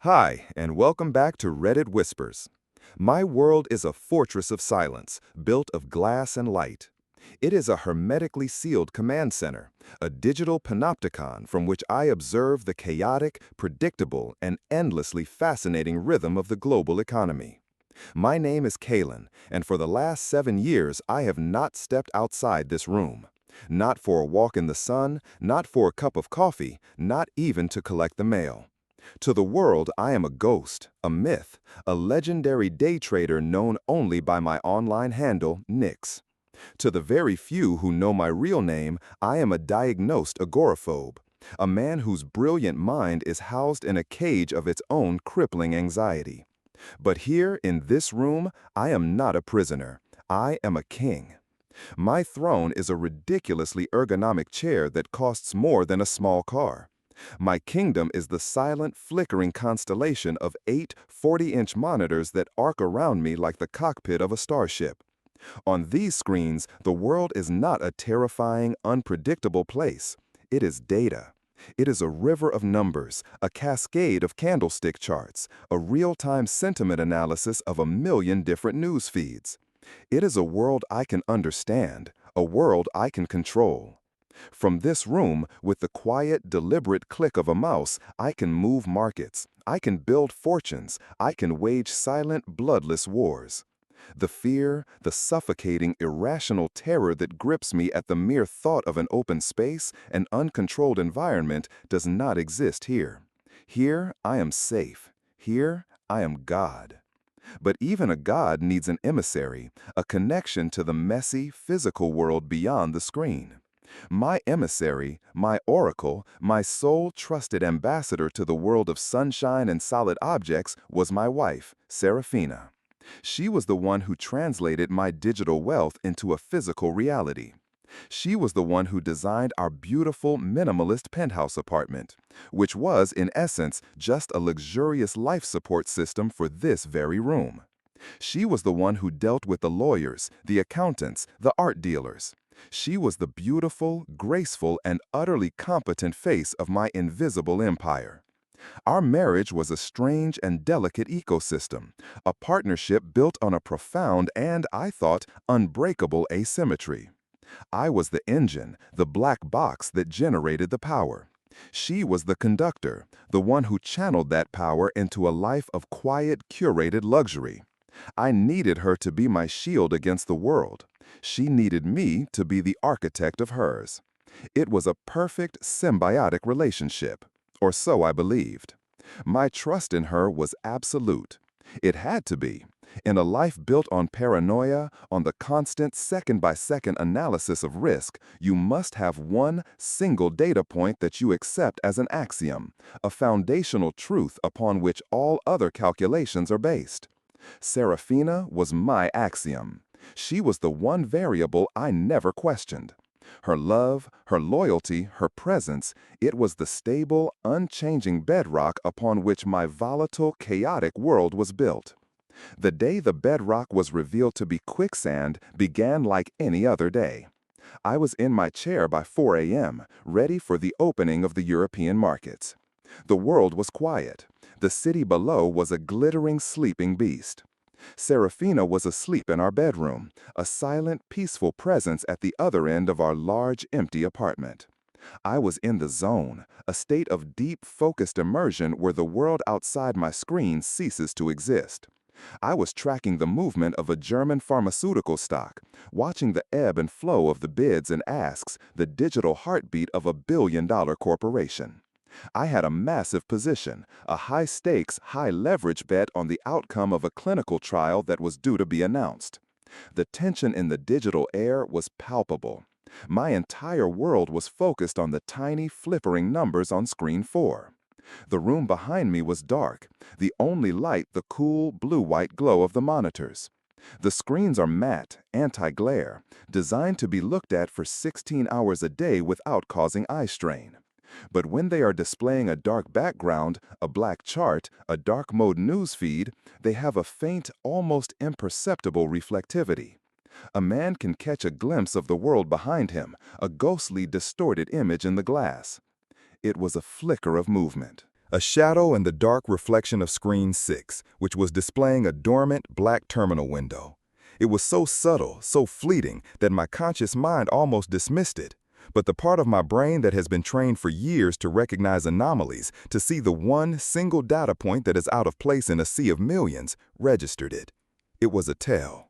Hi, and welcome back to Reddit Whispers. My world is a fortress of silence, built of glass and light. It is a hermetically sealed command center, a digital panopticon from which I observe the chaotic, predictable, and endlessly fascinating rhythm of the global economy. My name is Kalen, and for the last 7 years I have not stepped outside this room. Not for a walk in the sun, not for a cup of coffee, not even to collect the mail. To the world, I am a ghost, a myth, a legendary day trader known only by my online handle, Nix. To the very few who know my real name, I am a diagnosed agoraphobe, a man whose brilliant mind is housed in a cage of its own crippling anxiety. But here, in this room, I am not a prisoner. I am a king. My throne is a ridiculously ergonomic chair that costs more than a small car. My kingdom is the silent, flickering constellation of 8 40-inch monitors that arc around me like the cockpit of a starship. On these screens, the world is not a terrifying, unpredictable place. It is data. It is a river of numbers, a cascade of candlestick charts, a real-time sentiment analysis of a million different news feeds. It is a world I can understand, a world I can control. From this room, with the quiet, deliberate click of a mouse, I can move markets, I can build fortunes, I can wage silent, bloodless wars. The fear, the suffocating, irrational terror that grips me at the mere thought of an open space, an uncontrolled environment, does not exist here. Here, I am safe. Here, I am God. But even a god needs an emissary, a connection to the messy, physical world beyond the screen. My emissary, my oracle, my sole trusted ambassador to the world of sunshine and solid objects was my wife, Serafina. She was the one who translated my digital wealth into a physical reality. She was the one who designed our beautiful, minimalist penthouse apartment, which was, in essence, just a luxurious life support system for this very room. She was the one who dealt with the lawyers, the accountants, the art dealers. She was the beautiful, graceful, and utterly competent face of my invisible empire. Our marriage was a strange and delicate ecosystem, a partnership built on a profound and, I thought, unbreakable asymmetry. I was the engine, the black box that generated the power. She was the conductor, the one who channeled that power into a life of quiet, curated luxury. I needed her to be my shield against the world. She needed me to be the architect of hers. It was a perfect, symbiotic relationship, or so I believed. My trust in her was absolute. It had to be. In a life built on paranoia, on the constant second-by-second analysis of risk, you must have one single data point that you accept as an axiom, a foundational truth upon which all other calculations are based. Serafina was my axiom. She was the one variable I never questioned. Her love, her loyalty, her presence, it was the stable, unchanging bedrock upon which my volatile, chaotic world was built. The day the bedrock was revealed to be quicksand began like any other day. I was in my chair by 4 a.m., ready for the opening of the European markets. The world was quiet. The city below was a glittering, sleeping beast. Serafina was asleep in our bedroom, a silent, peaceful presence at the other end of our large, empty apartment. I was in the zone, a state of deep, focused immersion where the world outside my screen ceases to exist. I was tracking the movement of a German pharmaceutical stock, watching the ebb and flow of the bids and asks, the digital heartbeat of a billion-dollar corporation. I had a massive position, a high-stakes, high-leverage bet on the outcome of a clinical trial that was due to be announced. The tension in the digital air was palpable. My entire world was focused on the tiny, flickering numbers on screen 4. The room behind me was dark, the only light the cool, blue-white glow of the monitors. The screens are matte, anti-glare, designed to be looked at for 16 hours a day without causing eye strain. But when they are displaying a dark background, a black chart, a dark mode news feed, they have a faint, almost imperceptible reflectivity. A man can catch a glimpse of the world behind him, a ghostly, distorted image in the glass. It was a flicker of movement. A shadow in the dark reflection of screen 6, which was displaying a dormant black terminal window. It was so subtle, so fleeting, that my conscious mind almost dismissed it. But the part of my brain that has been trained for years to recognize anomalies, to see the one single data point that is out of place in a sea of millions, registered it. It was a tell.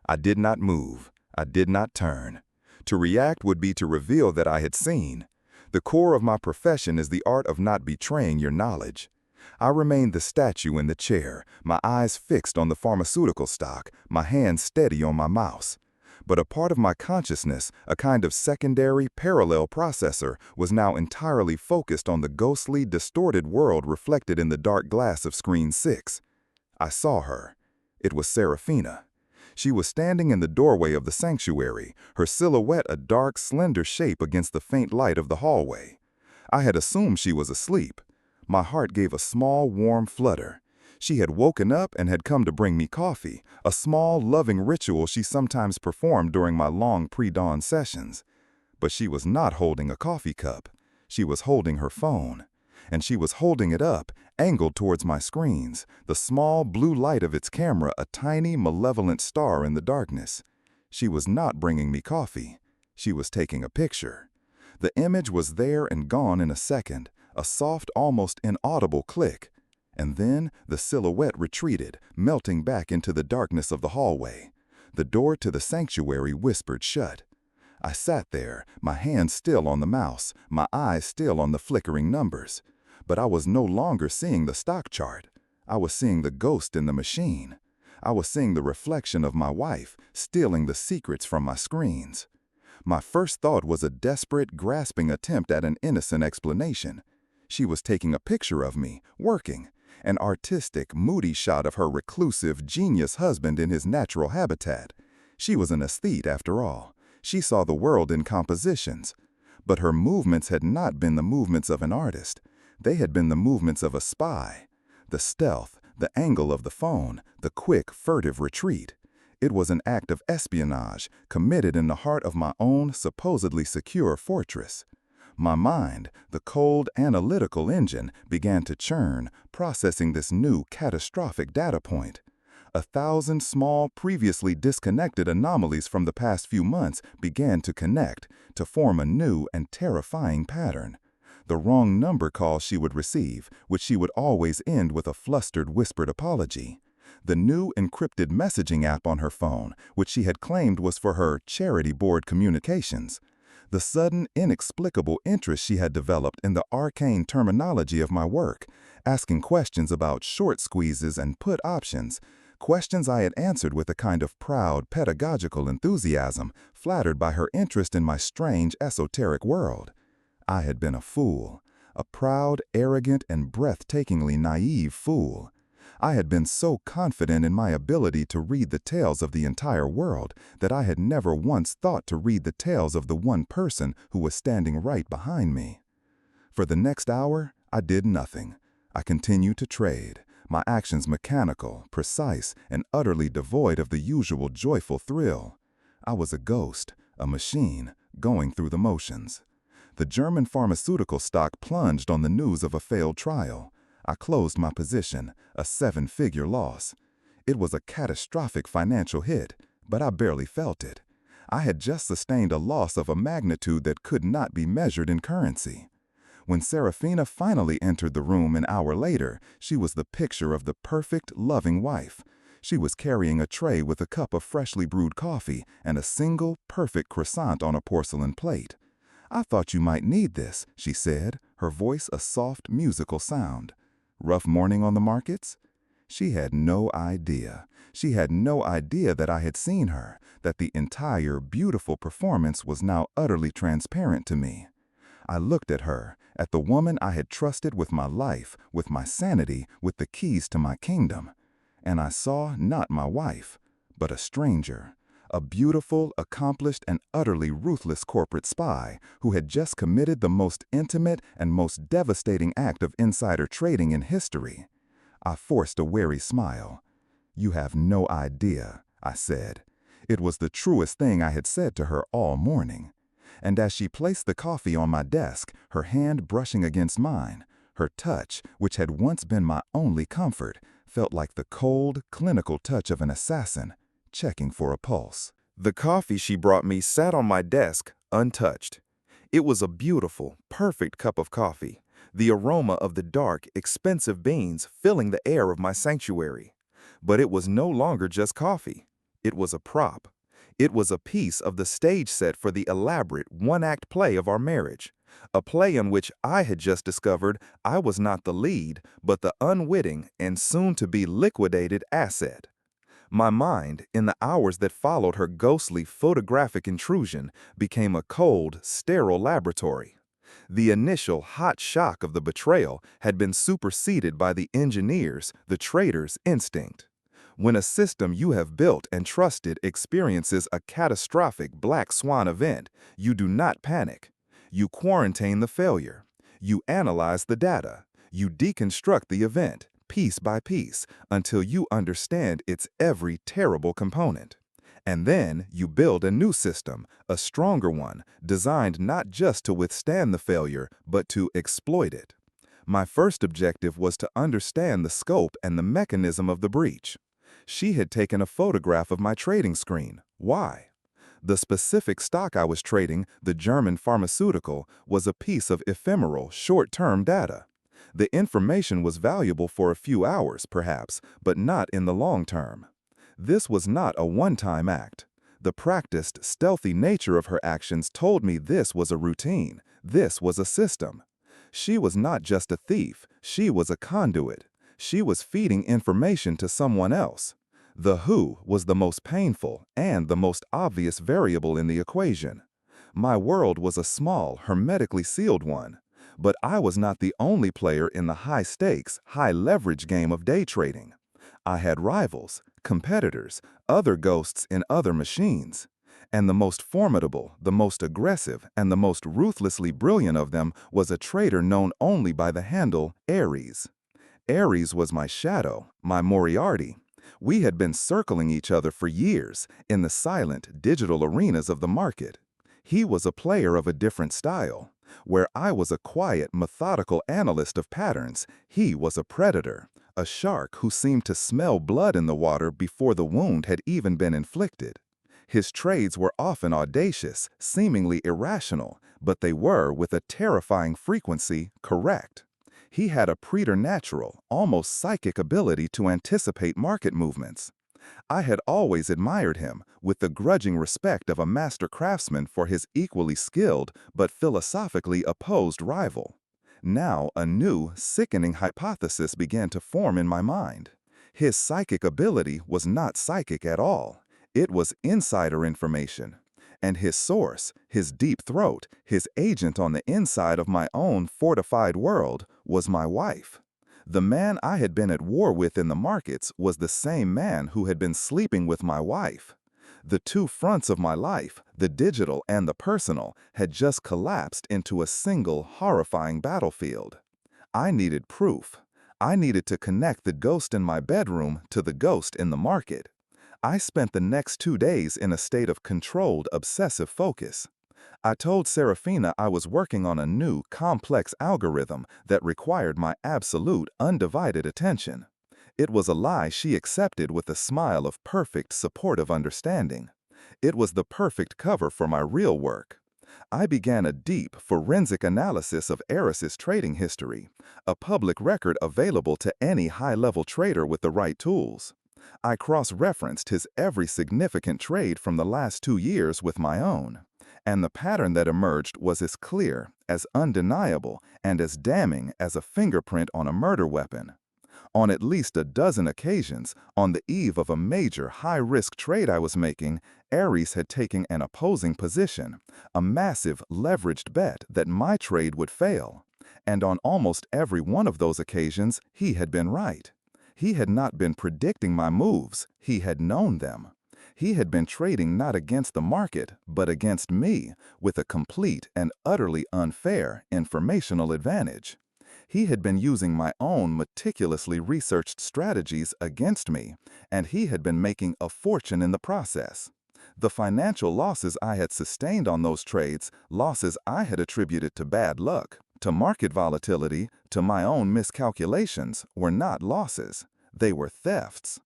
I did not move. I did not turn. To react would be to reveal that I had seen. The core of my profession is the art of not betraying your knowledge. I remained the statue in the chair, my eyes fixed on the pharmaceutical stock, my hands steady on my mouse. But a part of my consciousness, a kind of secondary, parallel processor, was now entirely focused on the ghostly, distorted world reflected in the dark glass of screen 6. I saw her. It was Serafina. She was standing in the doorway of the sanctuary, her silhouette a dark, slender shape against the faint light of the hallway. I had assumed she was asleep. My heart gave a small, warm flutter. She had woken up and had come to bring me coffee, a small, loving ritual she sometimes performed during my long pre-dawn sessions. But she was not holding a coffee cup. She was holding her phone. And she was holding it up, angled towards my screens, the small blue light of its camera a tiny, malevolent star in the darkness. She was not bringing me coffee. She was taking a picture. The image was there and gone in a second, a soft, almost inaudible click. And then the silhouette retreated, melting back into the darkness of the hallway. The door to the sanctuary whispered shut. I sat there, my hand still on the mouse, my eyes still on the flickering numbers. But I was no longer seeing the stock chart. I was seeing the ghost in the machine. I was seeing the reflection of my wife, stealing the secrets from my screens. My first thought was a desperate, grasping attempt at an innocent explanation. She was taking a picture of me, working, an artistic, moody shot of her reclusive, genius husband in his natural habitat. She was an aesthete, after all. She saw the world in compositions. But her movements had not been the movements of an artist. They had been the movements of a spy. The stealth, the angle of the phone, the quick, furtive retreat. It was an act of espionage, committed in the heart of my own supposedly secure fortress. My mind, the cold, analytical engine, began to churn, processing this new, catastrophic data point. 1,000 small, previously disconnected anomalies from the past few months began to connect, to form a new and terrifying pattern. The wrong number call she would receive, which she would always end with a flustered, whispered apology. The new encrypted messaging app on her phone, which she had claimed was for her charity board communications. The sudden, inexplicable interest she had developed in the arcane terminology of my work, asking questions about short squeezes and put options, questions I had answered with a kind of proud, pedagogical enthusiasm, flattered by her interest in my strange, esoteric world. I had been a fool, a proud, arrogant, and breathtakingly naive fool. I had been so confident in my ability to read the tales of the entire world that I had never once thought to read the tales of the one person who was standing right behind me. For the next hour, I did nothing. I continued to trade, my actions mechanical, precise, and utterly devoid of the usual joyful thrill. I was a ghost, a machine, going through the motions. The German pharmaceutical stock plunged on the news of a failed trial. I closed my position, a 7-figure loss. It was a catastrophic financial hit, but I barely felt it. I had just sustained a loss of a magnitude that could not be measured in currency. When Serafina finally entered the room an hour later, she was the picture of the perfect, loving wife. She was carrying a tray with a cup of freshly brewed coffee and a single, perfect croissant on a porcelain plate. "I thought you might need this," she said, her voice a soft, musical sound. "Rough morning on the markets?" She had no idea. She had no idea that I had seen her, that the entire, beautiful performance was now utterly transparent to me. I looked at her, at the woman I had trusted with my life, with my sanity, with the keys to my kingdom. And I saw not my wife, but a stranger. A beautiful, accomplished, and utterly ruthless corporate spy who had just committed the most intimate and most devastating act of insider trading in history. I forced a wary smile. "You have no idea," I said. It was the truest thing I had said to her all morning. And as she placed the coffee on my desk, her hand brushing against mine, Her touch, which had once been my only comfort, felt like the cold, clinical touch of an assassin, checking for a pulse. The coffee she brought me sat on my desk, untouched. It was a beautiful, perfect cup of coffee, the aroma of the dark, expensive beans filling the air of my sanctuary. But it was no longer just coffee. It was a prop. It was a piece of the stage set for the elaborate one-act play of our marriage, a play in which I had just discovered I was not the lead, but the unwitting and soon-to-be liquidated asset. My mind, in the hours that followed her ghostly photographic intrusion, became a cold, sterile laboratory. The initial hot shock of the betrayal had been superseded by the engineer's, the trader's instinct. When a system you have built and trusted experiences a catastrophic black swan event, you do not panic. You quarantine the failure. You analyze the data. You deconstruct the event, piece by piece, until you understand its every terrible component. And then you build a new system, a stronger one, designed not just to withstand the failure, but to exploit it. My first objective was to understand the scope and the mechanism of the breach. She had taken a photograph of my trading screen. Why? The specific stock I was trading, the German pharmaceutical, was a piece of ephemeral, short-term data. The information was valuable for a few hours, perhaps, but not in the long term. This was not a one-time act. The practiced, stealthy nature of her actions told me this was a routine. This was a system. She was not just a thief. She was a conduit. She was feeding information to someone else. The who was the most painful and the most obvious variable in the equation. My world was a small, hermetically sealed one. But I was not the only player in the high-stakes, high-leverage game of day trading. I had rivals, competitors, other ghosts in other machines. And the most formidable, the most aggressive, and the most ruthlessly brilliant of them was a trader known only by the handle Ares. Ares was my shadow, my Moriarty. We had been circling each other for years in the silent, digital arenas of the market. He was a player of a different style. Where I was a quiet, methodical analyst of patterns, he was a predator, a shark who seemed to smell blood in the water before the wound had even been inflicted. His trades were often audacious, seemingly irrational, but they were, with a terrifying frequency, correct. He had a preternatural, almost psychic ability to anticipate market movements. I had always admired him, with the grudging respect of a master craftsman for his equally skilled but philosophically opposed rival. Now a new, sickening hypothesis began to form in my mind. His psychic ability was not psychic at all. It was insider information. And his source, his deep throat, his agent on the inside of my own fortified world, was my wife. The man I had been at war with in the markets was the same man who had been sleeping with my wife. The two fronts of my life, the digital and the personal, had just collapsed into a single horrifying battlefield. I needed proof. I needed to connect the ghost in my bedroom to the ghost in the market. I spent the next 2 days in a state of controlled, obsessive focus. I told Serafina I was working on a new, complex algorithm that required my absolute, undivided attention. It was a lie she accepted with a smile of perfect, supportive understanding. It was the perfect cover for my real work. I began a deep, forensic analysis of Eris's trading history, a public record available to any high-level trader with the right tools. I cross-referenced his every significant trade from the last 2 years with my own. And the pattern that emerged was as clear, as undeniable, and as damning as a fingerprint on a murder weapon. On at least a dozen occasions, on the eve of a major high-risk trade I was making, Ares had taken an opposing position, a massive, leveraged bet that my trade would fail. And on almost every one of those occasions, he had been right. He had not been predicting my moves, he had known them. He had been trading not against the market, but against me, with a complete and utterly unfair informational advantage. He had been using my own meticulously researched strategies against me, and he had been making a fortune in the process. The financial losses I had sustained on those trades, losses I had attributed to bad luck, to market volatility, to my own miscalculations, were not losses. They were thefts.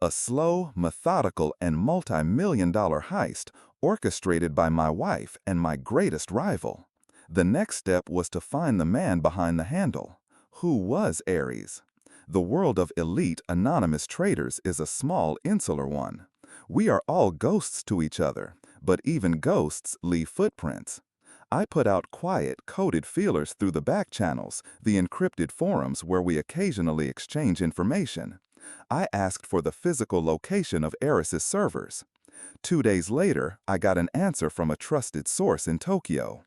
A slow, methodical, and multi-million-dollar heist orchestrated by my wife and my greatest rival. The next step was to find the man behind the handle. Who was Ares? The world of elite anonymous traders is a small, insular one. We are all ghosts to each other, but even ghosts leave footprints. I put out quiet, coded feelers through the back channels, the encrypted forums where we occasionally exchange information. I asked for the physical location of Ares's servers. 2 days later, I got an answer from a trusted source in Tokyo.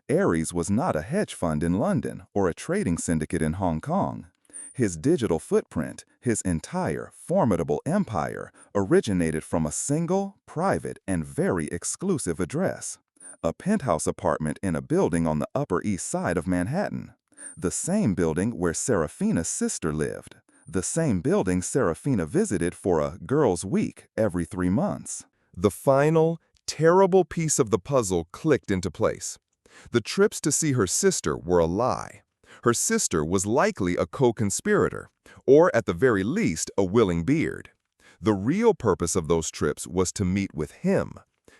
Ares was not a hedge fund in London or a trading syndicate in Hong Kong. His digital footprint, his entire formidable empire, originated from a single, private, and very exclusive address. A penthouse apartment in a building on the Upper East Side of Manhattan. The same building where Serafina's sister lived. The same building Serafina visited for a girls' week every 3 months. The final, terrible piece of the puzzle clicked into place. The trips to see her sister were a lie. Her sister was likely a co-conspirator, or at the very least, a willing beard. The real purpose of those trips was to meet with him,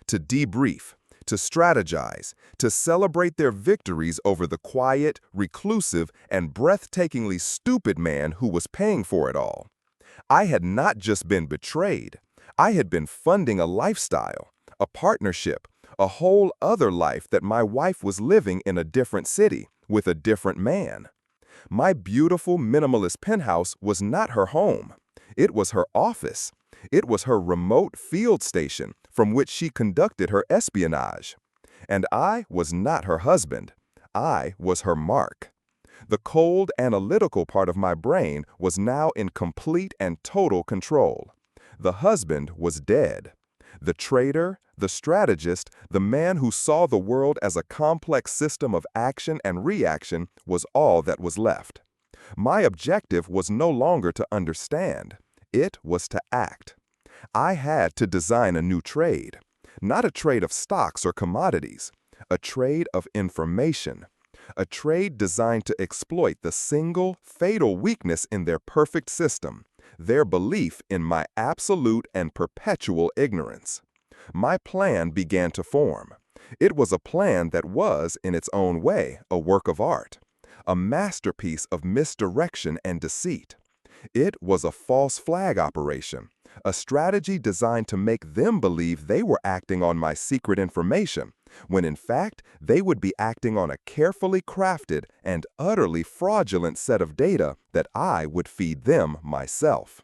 to debrief, to strategize, to celebrate their victories over the quiet, reclusive, and breathtakingly stupid man who was paying for it all. I had not just been betrayed. I had been funding a lifestyle, a partnership, a whole other life that my wife was living in a different city with a different man. My beautiful minimalist penthouse was not her home. It was her office. It was her remote field station from which she conducted her espionage. And I was not her husband. I was her mark. The cold, analytical part of my brain was now in complete and total control. The husband was dead. The trader, the strategist, the man who saw the world as a complex system of action and reaction was all that was left. My objective was no longer to understand. It was to act. I had to design a new trade. Not a trade of stocks or commodities. A trade of information. A trade designed to exploit the single, fatal weakness in their perfect system, their belief in my absolute and perpetual ignorance. My plan began to form. It was a plan that was, in its own way, a work of art, a masterpiece of misdirection and deceit. It was a false flag operation, a strategy designed to make them believe they were acting on my secret information, when in fact they would be acting on a carefully crafted and utterly fraudulent set of data that I would feed them myself.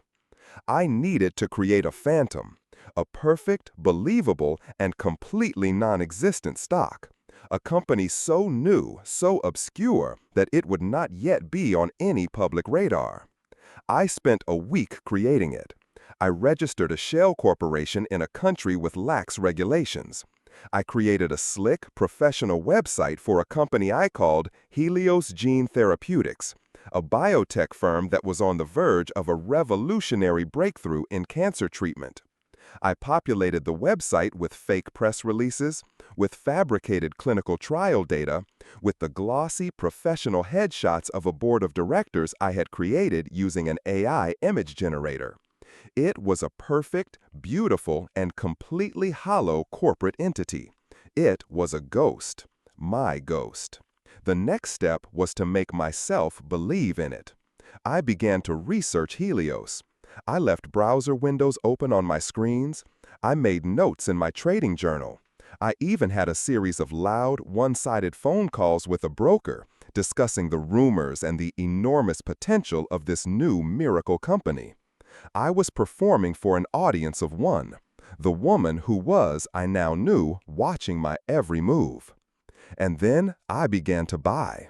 I needed to create a phantom, a perfect, believable, and completely non-existent stock, a company so new, so obscure, that it would not yet be on any public radar. I spent a week creating it. I registered a shell corporation in a country with lax regulations. I created a slick, professional website for a company I called Helios Gene Therapeutics, a biotech firm that was on the verge of a revolutionary breakthrough in cancer treatment. I populated the website with fake press releases, with fabricated clinical trial data, with the glossy professional headshots of a board of directors I had created using an AI image generator. It was a perfect, beautiful, and completely hollow corporate entity. It was a ghost, my ghost. The next step was to make myself believe in it. I began to research Helios. I left browser windows open on my screens. I made notes in my trading journal. I even had a series of loud, one-sided phone calls with a broker, discussing the rumors and the enormous potential of this new miracle company. I was performing for an audience of one, the woman who was, I now knew, watching my every move. And then I began to buy.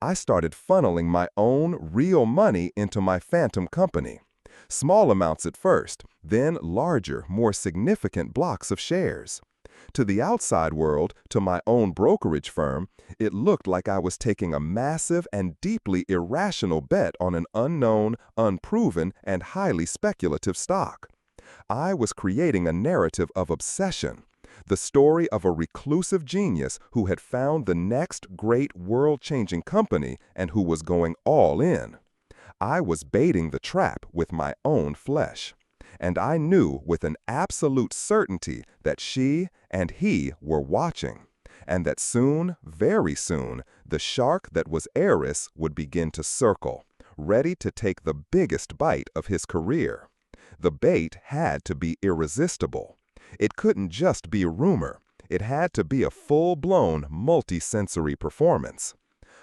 I started funneling my own real money into my phantom company. Small amounts at first, then larger, more significant blocks of shares. To the outside world, to my own brokerage firm, it looked like I was taking a massive and deeply irrational bet on an unknown, unproven, and highly speculative stock. I was creating a narrative of obsession, The story of a reclusive genius who had found the next great world-changing company and who was going all in. I was baiting the trap with my own flesh. And I knew with an absolute certainty that she and he were watching, and that soon, very soon, the shark that was Eris would begin to circle, ready to take the biggest bite of his career. The bait had to be irresistible. It couldn't just be a rumor. It had to be a full-blown, multi-sensory performance.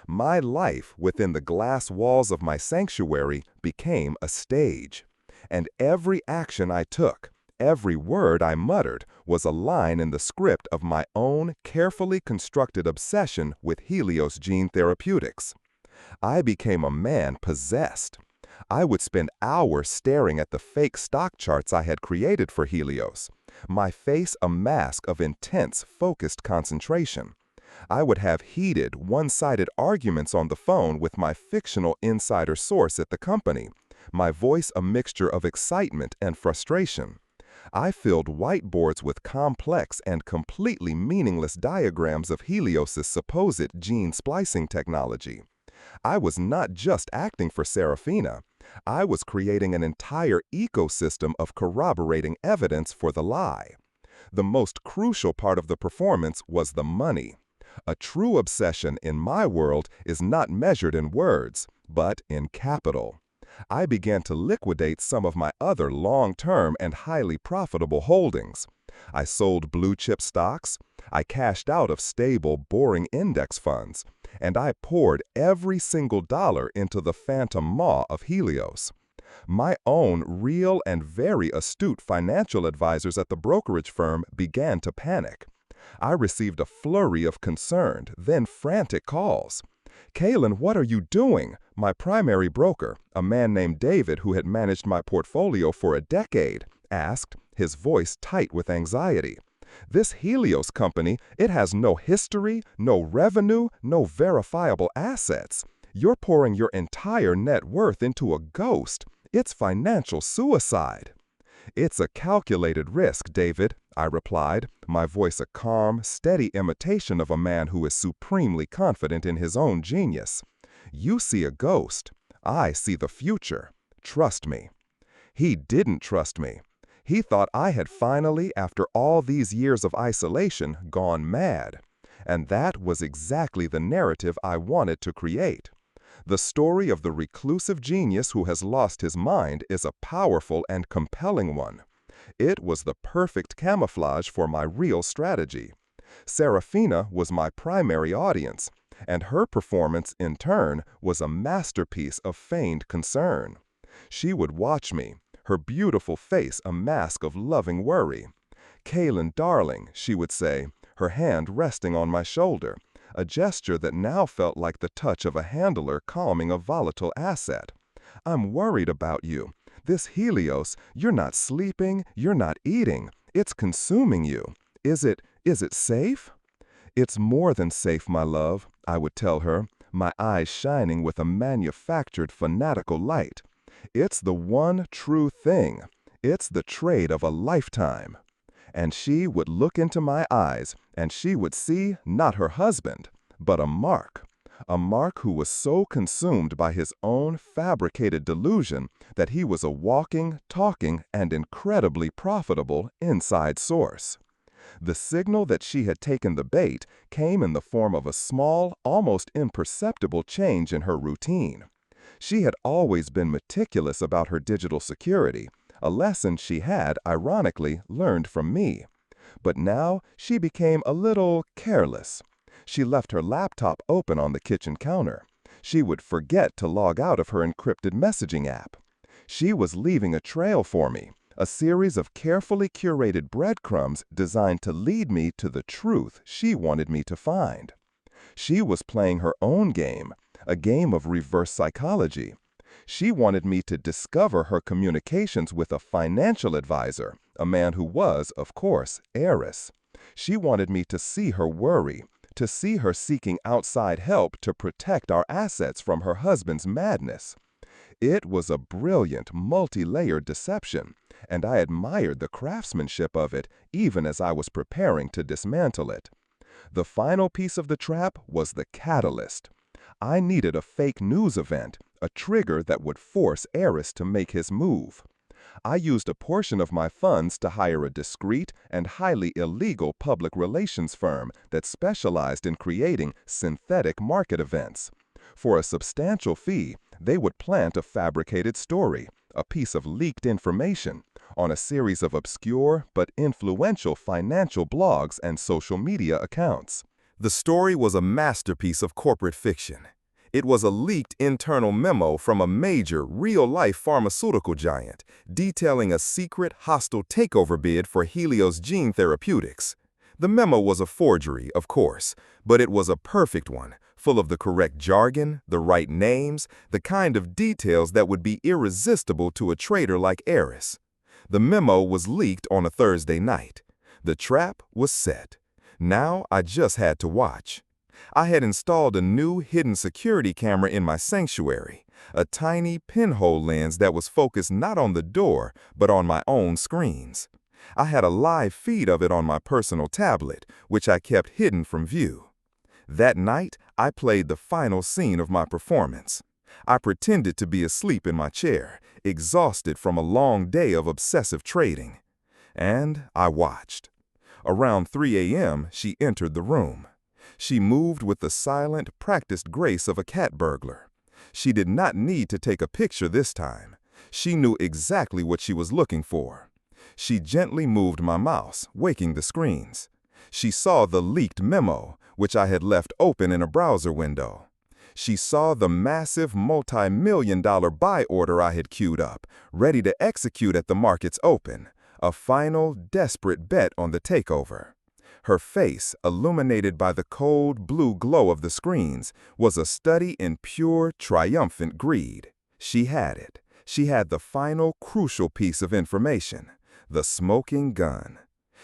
My life within the glass walls of my sanctuary became a stage. And every action I took, every word I muttered, was a line in the script of my own carefully constructed obsession with Helios gene therapeutics. I became a man possessed. I would spend hours staring at the fake stock charts I had created for Helios, my face a mask of intense, focused concentration. I would have heated, one-sided arguments on the phone with my fictional insider source at the company, my voice a mixture of excitement and frustration. I filled whiteboards with complex and completely meaningless diagrams of Helios's supposed gene splicing technology. I was not just acting for Serafina. I was creating an entire ecosystem of corroborating evidence for the lie. The most crucial part of the performance was the money. A true obsession in my world is not measured in words, but in capital. I began to liquidate some of my other long-term and highly profitable holdings. I sold blue-chip stocks, I cashed out of stable, boring index funds, and I poured every single dollar into the phantom maw of Helios. My own real and very astute financial advisors at the brokerage firm began to panic. I received a flurry of concerned, then frantic calls. "Kaylin, what are you doing?" My primary broker, a man named David who had managed my portfolio for a decade, asked, his voice tight with anxiety. "This Helios company, it has no history, no revenue, no verifiable assets. You're pouring your entire net worth into a ghost. It's financial suicide." "It's a calculated risk, David," I replied, my voice a calm, steady imitation of a man who is supremely confident in his own genius. "You see a ghost. I see the future. Trust me." He didn't trust me. He thought I had finally, after all these years of isolation, gone mad. And that was exactly the narrative I wanted to create. The story of the reclusive genius who has lost his mind is a powerful and compelling one. It was the perfect camouflage for my real strategy. Serafina was my primary audience, and her performance, in turn, was a masterpiece of feigned concern. She would watch me, her beautiful face a mask of loving worry. "Kaylin, darling," she would say, her hand resting on my shoulder, a gesture that now felt like the touch of a handler calming a volatile asset. "I'm worried about you. This Helios, you're not sleeping, you're not eating. It's consuming you. Is it safe?" "It's more than safe, my love," I would tell her, my eyes shining with a manufactured fanatical light. "It's the one true thing. It's the trade of a lifetime." And she would look into my eyes, and she would see not her husband, but a Mark who was so consumed by his own fabricated delusion that he was a walking, talking, and incredibly profitable inside source. The signal that she had taken the bait came in the form of a small, almost imperceptible change in her routine. She had always been meticulous about her digital security, a lesson she had, ironically, learned from me. But now she became a little careless. She left her laptop open on the kitchen counter. She would forget to log out of her encrypted messaging app. She was leaving a trail for me, a series of carefully curated breadcrumbs designed to lead me to the truth she wanted me to find. She was playing her own game, a game of reverse psychology. She wanted me to discover her communications with a financial advisor, a man who was, of course, Eris. She wanted me to see her worry, to see her seeking outside help to protect our assets from her husband's madness. It was a brilliant, multi-layered deception, and I admired the craftsmanship of it even as I was preparing to dismantle it. The final piece of the trap was the catalyst. I needed a fake news event, a trigger that would force Eris to make his move. I used a portion of my funds to hire a discreet and highly illegal public relations firm that specialized in creating synthetic market events. For a substantial fee, they would plant a fabricated story, a piece of leaked information, on a series of obscure but influential financial blogs and social media accounts. The story was a masterpiece of corporate fiction. It was a leaked internal memo from a major, real-life pharmaceutical giant detailing a secret, hostile takeover bid for Helios Gene Therapeutics. The memo was a forgery, of course, but it was a perfect one, full of the correct jargon, the right names, the kind of details that would be irresistible to a trader like Eris. The memo was leaked on a Thursday night. The trap was set. Now I just had to watch. I had installed a new hidden security camera in my sanctuary, a tiny pinhole lens that was focused not on the door, but on my own screens. I had a live feed of it on my personal tablet, which I kept hidden from view. That night, I played the final scene of my performance. I pretended to be asleep in my chair, exhausted from a long day of obsessive trading. And I watched. Around 3 a.m., she entered the room. She moved with the silent, practiced grace of a cat burglar. She did not need to take a picture this time. She knew exactly what she was looking for. She gently moved my mouse, waking the screens. She saw the leaked memo, which I had left open in a browser window. She saw the massive multi-million-dollar buy order I had queued up, ready to execute at the market's open, a final, desperate bet on the takeover. Her face, illuminated by the cold blue glow of the screens, was a study in pure, triumphant greed. She had it. She had the final, crucial piece of information, the smoking gun.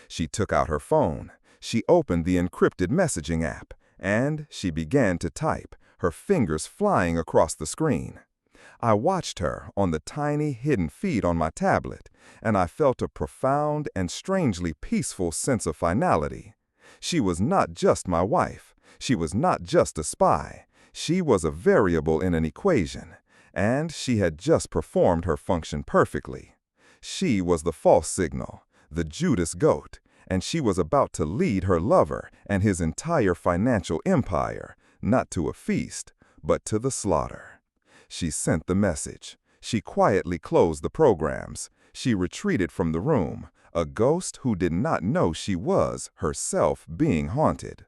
She took out her phone. She opened the encrypted messaging app, and she began to type, her fingers flying across the screen. I watched her on the tiny hidden feed on my tablet, and I felt a profound and strangely peaceful sense of finality. She was not just my wife. She was not just a spy. She was a variable in an equation, and she had just performed her function perfectly. She was the false signal, the Judas goat, and she was about to lead her lover and his entire financial empire, not to a feast, but to the slaughter. She sent the message. She quietly closed the programs. She retreated from the room, a ghost who did not know she was, herself, being haunted.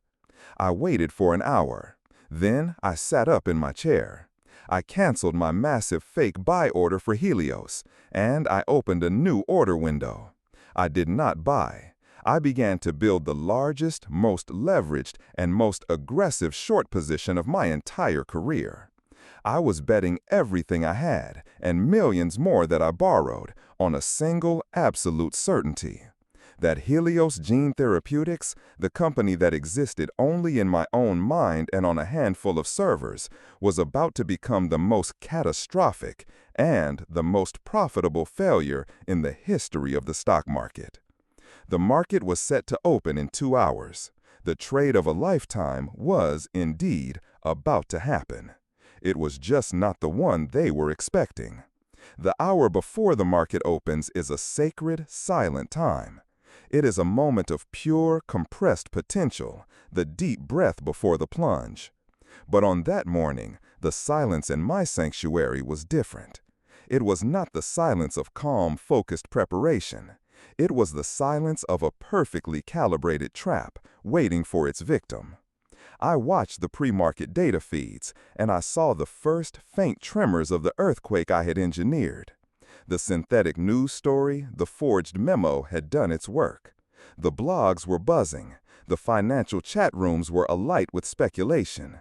I waited for an hour. Then I sat up in my chair. I canceled my massive fake buy order for Helios, and I opened a new order window. I did not buy. I began to build the largest, most leveraged, and most aggressive short position of my entire career. I was betting everything I had, and millions more that I borrowed, on a single absolute certainty. That Helios Gene Therapeutics, the company that existed only in my own mind and on a handful of servers, was about to become the most catastrophic and the most profitable failure in the history of the stock market. The market was set to open in 2 hours. The trade of a lifetime was, indeed, about to happen. It was just not the one they were expecting. The hour before the market opens is a sacred, silent time. It is a moment of pure, compressed potential, the deep breath before the plunge. But on that morning, the silence in my sanctuary was different. It was not the silence of calm, focused preparation. It was the silence of a perfectly calibrated trap, waiting for its victim. I watched the pre-market data feeds, and I saw the first faint tremors of the earthquake I had engineered. The synthetic news story, the forged memo, had done its work. The blogs were buzzing. The financial chat rooms were alight with speculation.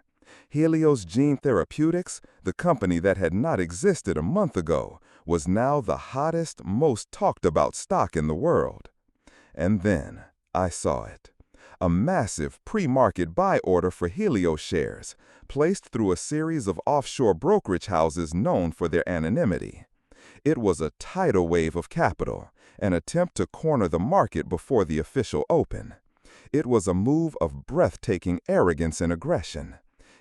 Helios Gene Therapeutics, the company that had not existed a month ago, was now the hottest, most talked-about stock in the world. And then I saw it. A massive pre-market buy order for Helios shares, placed through a series of offshore brokerage houses known for their anonymity. It was a tidal wave of capital, an attempt to corner the market before the official open. It was a move of breathtaking arrogance and aggression.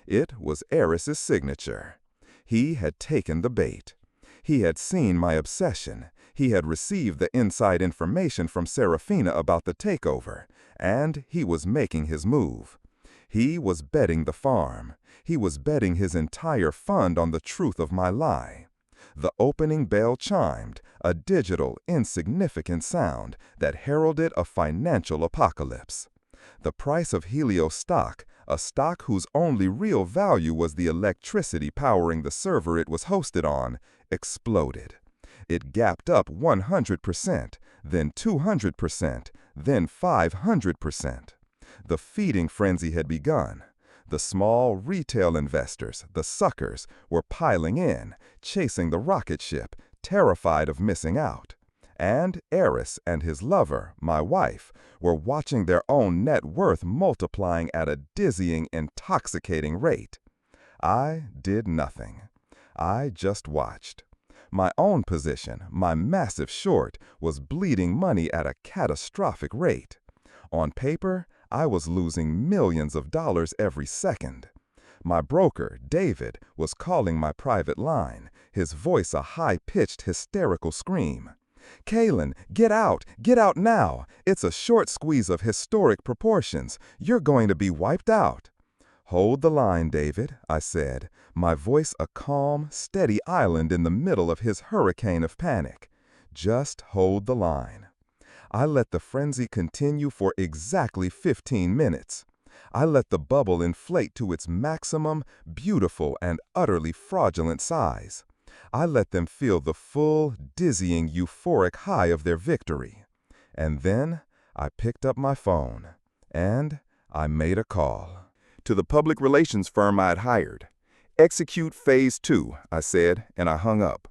It was Eris's signature. He had taken the bait. He had seen my obsession. He had received the inside information from Serafina about the takeover, and he was making his move. He was betting the farm. He was betting his entire fund on the truth of my lie. The opening bell chimed, a digital, insignificant sound that heralded a financial apocalypse. The price of Helios stock, a stock whose only real value was the electricity powering the server it was hosted on, exploded. It gapped up 100%, then 200%, then 500%. The feeding frenzy had begun. The small retail investors, the suckers, were piling in, chasing the rocket ship, terrified of missing out. And Eris and his lover, my wife, were watching their own net worth multiplying at a dizzying, intoxicating rate. I did nothing. I just watched. My own position, my massive short, was bleeding money at a catastrophic rate. On paper, I was losing millions of dollars every second. My broker, David, was calling my private line, his voice a high-pitched, hysterical scream. "Kaylin, get out! Get out now! It's a short squeeze of historic proportions. You're going to be wiped out." "Hold the line, David," I said, my voice a calm, steady island in the middle of his hurricane of panic. "Just hold the line." I let the frenzy continue for exactly 15 minutes. I let the bubble inflate to its maximum, beautiful, and utterly fraudulent size. I let them feel the full, dizzying, euphoric high of their victory. And then I picked up my phone, and I made a call. To the public relations firm I had hired. "Execute Phase 2, I said, and I hung up.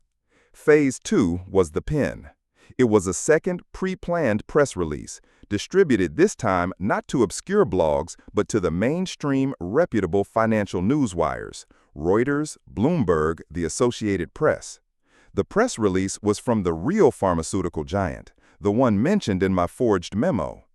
Phase 2 was the pen. It was a second, pre-planned press release, distributed this time not to obscure blogs, but to the mainstream, reputable financial news wires, Reuters, Bloomberg, the Associated Press. The press release was from the real pharmaceutical giant, the one mentioned in my forged memo.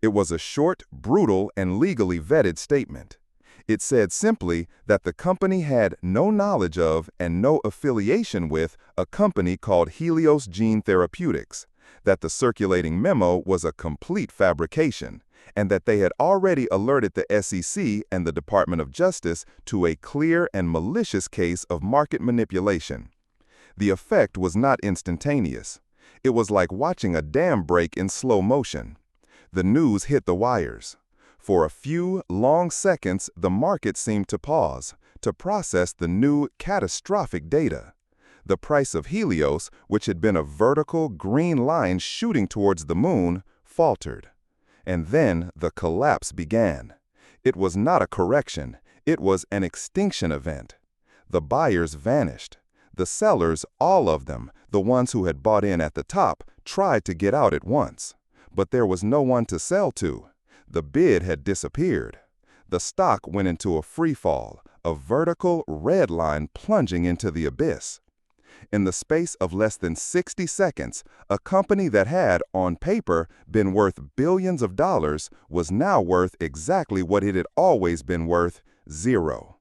It was a short, brutal, and legally vetted statement. It said simply that the company had no knowledge of and no affiliation with a company called Helios Gene Therapeutics, that the circulating memo was a complete fabrication, and that they had already alerted the SEC and the Department of Justice to a clear and malicious case of market manipulation. The effect was not instantaneous. It was like watching a dam break in slow motion. The news hit the wires. For a few long seconds, the market seemed to pause, to process the new, catastrophic data. The price of Helios, which had been a vertical, green line shooting towards the moon, faltered. And then the collapse began. It was not a correction. It was an extinction event. The buyers vanished. The sellers, all of them, the ones who had bought in at the top, tried to get out at once. But there was no one to sell to. The bid had disappeared. The stock went into a free fall, a vertical red line plunging into the abyss. In the space of less than 60 seconds, a company that had, on paper, been worth billions of dollars was now worth exactly what it had always been worth, zero.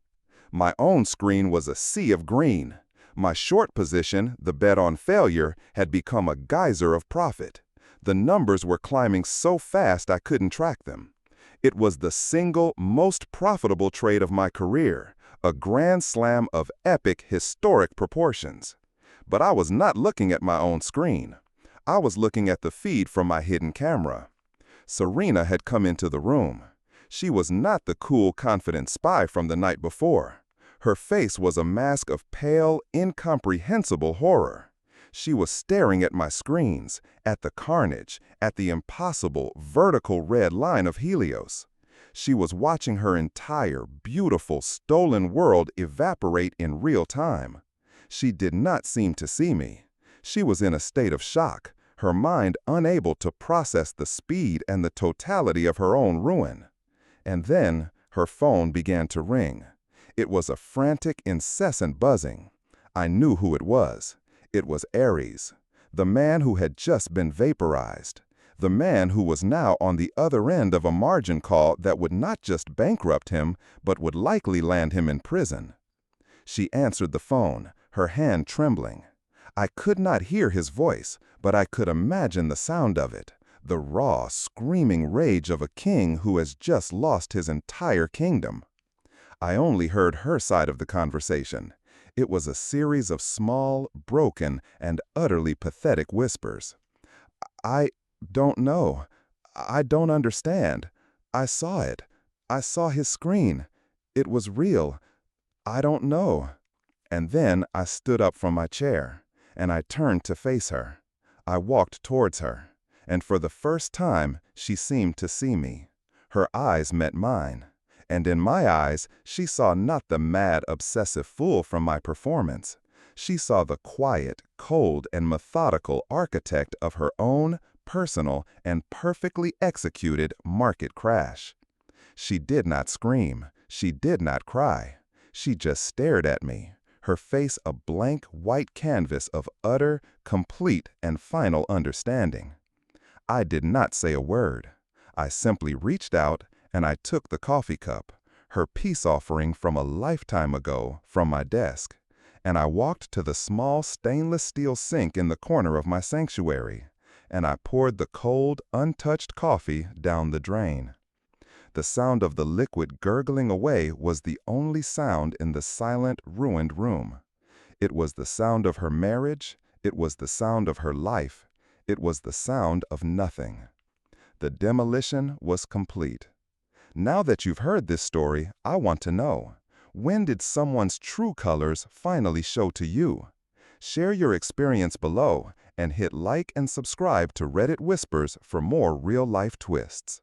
My own screen was a sea of green. My short position, the bet on failure, had become a geyser of profit. The numbers were climbing so fast I couldn't track them. It was the single most profitable trade of my career, a grand slam of epic, historic proportions. But I was not looking at my own screen. I was looking at the feed from my hidden camera. Serena had come into the room. She was not the cool, confident spy from the night before. Her face was a mask of pale, incomprehensible horror. She was staring at my screens, at the carnage, at the impossible, vertical red line of Helios. She was watching her entire, beautiful, stolen world evaporate in real time. She did not seem to see me. She was in a state of shock, her mind unable to process the speed and the totality of her own ruin. And then her phone began to ring. It was a frantic, incessant buzzing. I knew who it was. It was Aries, the man who had just been vaporized, the man who was now on the other end of a margin call that would not just bankrupt him, but would likely land him in prison. She answered the phone, her hand trembling. I could not hear his voice, but I could imagine the sound of it, the raw, screaming rage of a king who has just lost his entire kingdom. I only heard her side of the conversation. It was a series of small, broken, and utterly pathetic whispers. I don't know. I don't understand. I saw it. I saw his screen. It was real. I don't know. And then I stood up from my chair, and I turned to face her. I walked towards her, and for the first time, she seemed to see me. Her eyes met mine, and in my eyes, she saw not the mad, obsessive fool from my performance. She saw the quiet, cold, and methodical architect of her own personal and perfectly executed market crash. She did not scream. She did not cry. She just stared at me, her face a blank white canvas of utter, complete, and final understanding. I did not say a word. I simply reached out and I took the coffee cup, her peace offering from a lifetime ago, from my desk, and I walked to the small stainless steel sink in the corner of my sanctuary, and I poured the cold, untouched coffee down the drain. The sound of the liquid gurgling away was the only sound in the silent, ruined room. It was the sound of her marriage, it was the sound of her life, it was the sound of nothing. The demolition was complete. Now that you've heard this story, I want to know, when did someone's true colors finally show to you? Share your experience below and hit like and subscribe to Reddit Whispers for more real-life twists.